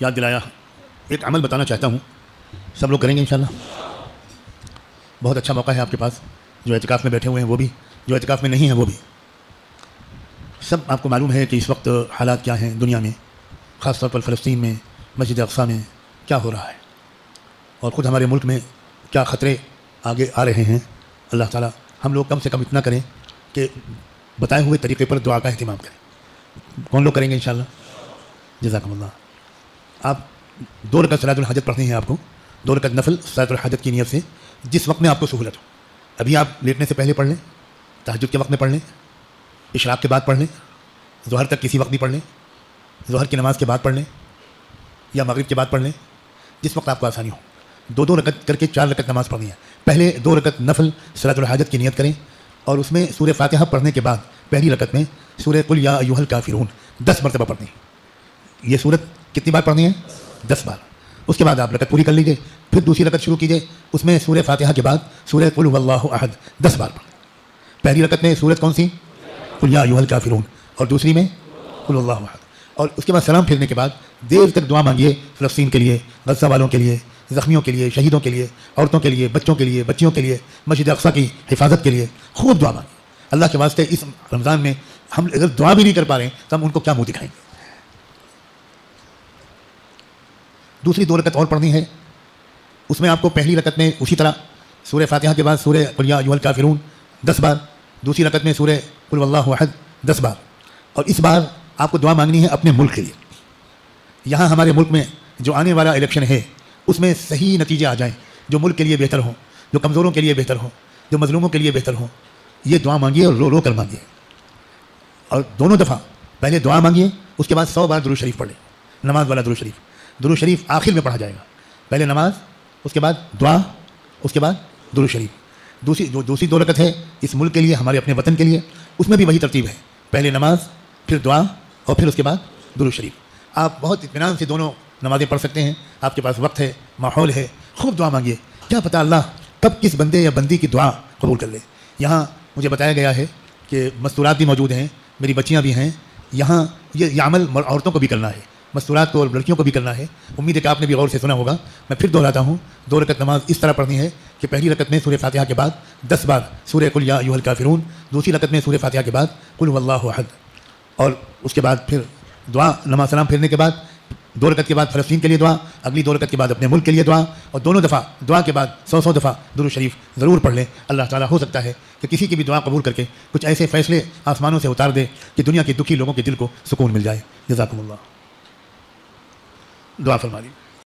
یاد دلایا. ایک عمل بتانا چاہتا ہوں, سب لوگ کریں گے انشاءاللہ. بہت اچھا موقع ہے آپ کے پاس, جو اعتکاف میں بیٹھے ہوئے ہیں وہ بھی, جو اعتکاف میں نہیں ہیں وہ بھی. سب آپ کو معلوم ہے کہ اس وقت حالات کیا ہیں دنیا میں, خاص طور پر فلسطین میں, مسجد اقصیٰ میں کیا ہو رہا ہے, اور خود ہمارے ملک میں کیا خطرے آگے آ رہے ہیں. اللہ تعالیٰ ہم لوگ کم سے کم اتنا کریں کہ بتائے ہوئے طریقے پر دعا کا اہتمام کریں. کون لوگ کریں گے انشاءاللہ؟ جزاکم اللہ. آپ 2 رکعت صلاۃ الحاجت پڑھنی ہے آپ کو, 2 رکعت نفل صلاۃ الحاجت کی نیت سے, جس وقت میں آپ کو سہولت ہو. ابھی آپ لیٹنے سے پہلے پڑھ لیں, تہجد کے وقت میں پڑھ لیں, اشراق کے بعد پڑھ لیں, ظہر تک کسی وقت بھی پڑھ لیں, ظہر کی نماز کے بعد پڑھ لیں, یا مغرب کے بعد پڑھ لیں, جس وقت آپ کو آسانی ہو. 2 رکعت کر کے 4 رکعت نماز پڑھنی ہے. پہلے 2 رکعت نفل صلاۃ الحاجت کی نیت کریں, اور اس میں سورہ فاتحہ پڑھنے کے بعد پہلی رکعت میں سورہ قل یا ایھا الکافرون 10 مرتبہ پڑھنی ہے. یہ سورت کتنی بار پڑھنی ہے؟ 10 بار. اس کے بعد آپ رکعت پوری کر لیجیے, پھر دوسری رکعت شروع کیجیے, اس میں سورہ فاتحہ کے بعد سورہ قل ھو اللہ احد 10 بار پڑھیں. پہلی رکعت میں سورت کون سی؟ قل یا ایھا الکافرون, اور دوسری میں قل اللہ احد. اور اس کے بعد سلام پھیرنے کے بعد دیر تک دعا مانگیے فلسطین کے لیے, غزہ والوں کے لیے, زخمیوں کے لیے, شہیدوں کے لیے, عورتوں کے لیے, بچوں کے لیے, بچیوں کے لیے, مسجد اقصیٰ کی حفاظت کے لیے. خوب دعا مانگیں. اللہ کے واسطے اس رمضان میں ہم اگر دعا بھی نہیں کر پا رہے ہیں تو ہم ان کو کیا منہ دکھائیں گے. دوسری 2 رکعت اور پڑھنی ہے. اس میں آپ کو پہلی رکعت میں اسی طرح سورہ فاتحہ کے بعد سورہ قل یا ایھا الکافرون 10 بار, دوسری رکعت میں سورہ قل اللہ احد 10 بار. اور اس بار آپ کو دعا مانگنی ہے اپنے ملک کے لیے. یہاں ہمارے ملک میں جو آنے والا الیکشن ہے اس میں صحیح نتیجے آ جائیں, جو ملک کے لیے بہتر ہوں, جو کمزوروں کے لیے بہتر ہوں, جو مظلوموں کے لیے بہتر ہوں. یہ دعا مانگیے اور رو رو کر مانگیے. اور دونوں دفعہ پہلے دعا مانگیے, اس کے بعد 100 بار درود شریف پڑھ لیں, نماز والا درود شریف. درود شریف آخر میں پڑھا جائے گا. پہلے نماز, اس کے بعد دعا, اس کے بعد درود شریف. دوسری 2 رکعت ہے اس ملک کے لیے, ہمارے اپنے وطن کے لیے, اس میں بھی وہی ترتیب ہے. پہلے نماز, پھر دعا, اور پھر اس کے بعد درود شریف. آپ بہت اطمینان سے دونوں نمازیں پڑھ سکتے ہیں. آپ کے پاس وقت ہے, ماحول ہے, خوب دعا مانگیے. کیا پتہ اللہ کب کس بندے یا بندی کی دعا قبول کر لے. یہاں مجھے بتایا گیا ہے کہ مستورات بھی موجود ہیں, میری بچیاں بھی ہیں یہاں. یہ عمل عورتوں کو بھی کرنا ہے, مستورات کو اور لڑکیوں کو بھی کرنا ہے. امید ہے کہ آپ نے بھی غور سے سنا ہوگا. میں پھر دہراتا ہوں, 2 رکعت نماز اس طرح پڑھنی ہے کہ پہلی رکعت میں سورہ فاتحہ کے بعد 10 بار سورہ قل یا ایھا الکافرون, دوسری رکعت میں سورہ فاتحہ کے بعد قل ھو اللہ احد, اور اس کے بعد پھر دعا. نماز سلام پھیرنے کے بعد 2 رکعت کے بعد فلسطین کے لیے دعا, اگلی 2 رکعت کے بعد اپنے ملک کے لیے دعا, اور دونوں دفعہ دعا کے بعد 100 دفعہ درود شریف ضرور پڑھ لیں. اللہ تعالیٰ ہو سکتا ہے کہ کسی کی بھی دعا قبول کر کے کچھ ایسے فیصلے آسمانوں سے اتار دے کہ دنیا کے دکھی لوگوں کے دل کو سکون مل جائے. جزاکم اللہ. دعا فرما لیجیے.